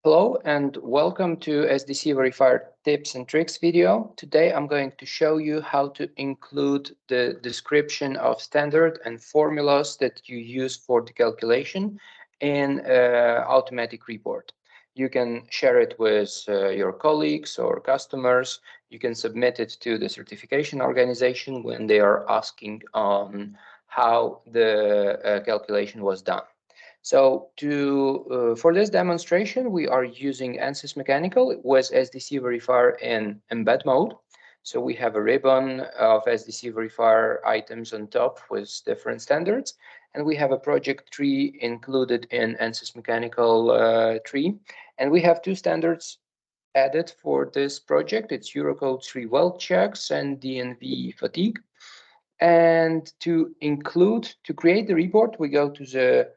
Hello and welcome to SDC Verifier tips and tricks video. Today I'm going to show you how to include the description of standard and formulas that you use for the calculation in automatic report. You can share it with your colleagues or customers. You can submit it to the certification organization when they are asking on how the calculation was done. So for this demonstration, we are using ANSYS Mechanical with SDC Verifier in embed mode. So we have a ribbon of SDC Verifier items on top with different standards. And we have a project tree included in ANSYS Mechanical tree. And we have two standards added for this project. It's Eurocode 3 weld checks and DNV fatigue. And to create the report, we go to the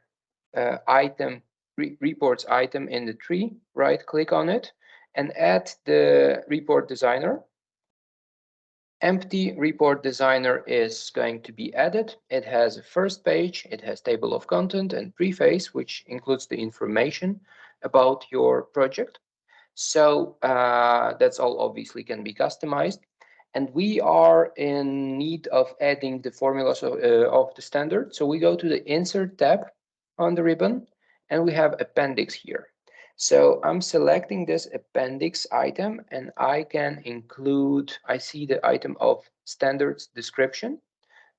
reports item in the tree, right click on it and add the report designer. Empty report designer is going to be added. It has a first page, it has table of content and preface, which includes the information about your project. So that's all obviously can be customized. And we are in need of adding the formulas of the standard. So we go to the insert tab on the ribbon and we have appendix here. So I'm selecting this appendix item and I can include, I see the item of standards description.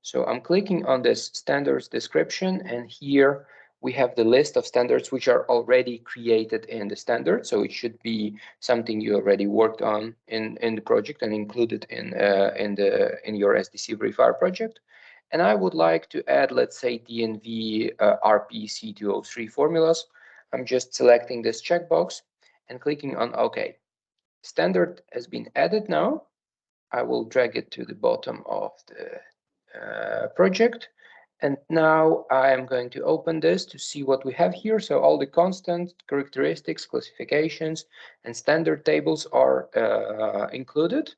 So I'm clicking on this standards description and here we have the list of standards which are already created in the standard. So it should be something you already worked on in the project and included in your SDC Verifier project. And I would like to add, let's say, DNV RPC203 formulas. I'm just selecting this checkbox and clicking on OK. Standard has been added now. I will drag it to the bottom of the project. And now I am going to open this to see what we have here. So all the constant characteristics, classifications, and standard tables are included.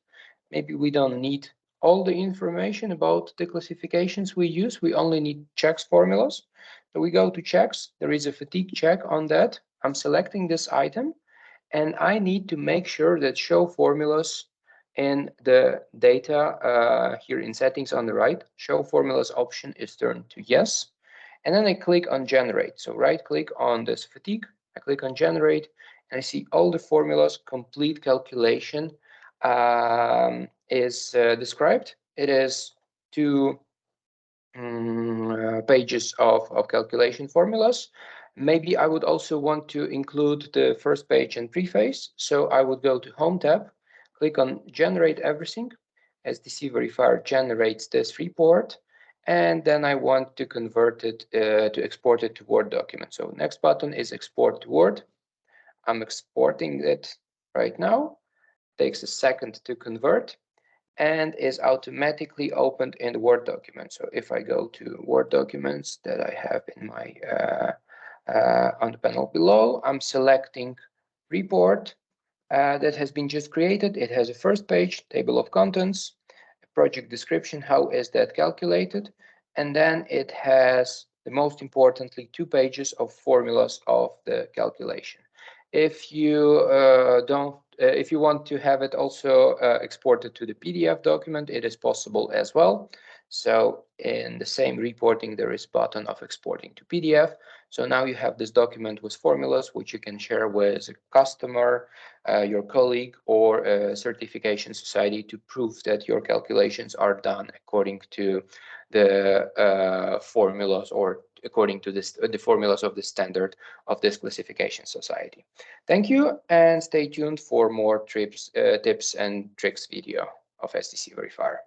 Maybe we don't need all the information about the classifications we use. We only need checks formulas. So we go to checks. There is a fatigue check on that. I'm selecting this item and I need to make sure that show formulas in the data here in settings on the right, show formulas option is turned to yes. And then I click on generate. So right click on this fatigue, I click on generate and I see all the formulas, complete calculation is described. It is two pages of calculation formulas. Maybe I would also want to include the first page and preface. So I would go to Home tab, click on Generate Everything. SDC Verifier generates this report. And then I want to convert it to export it to Word document. So next button is Export to Word. I'm exporting it right now. Takes a second to convert and is automatically opened in the Word document. So if I go to Word documents that I have in my on the panel below, I'm selecting report that has been just created. It has a first page, table of contents, a project description, how is that calculated, and then it has, the most importantly, 2 pages of formulas of the calculation. If you if you want to have it also exported to the PDF document, it is possible as well. So in the same reporting, there is a button of exporting to PDF. So now you have this document with formulas, which you can share with a customer, your colleague, or a certification society to prove that your calculations are done according to the formulas or according to the formulas of the standard of this classification society. Thank you and stay tuned for more tips and tricks video of SDC Verifier.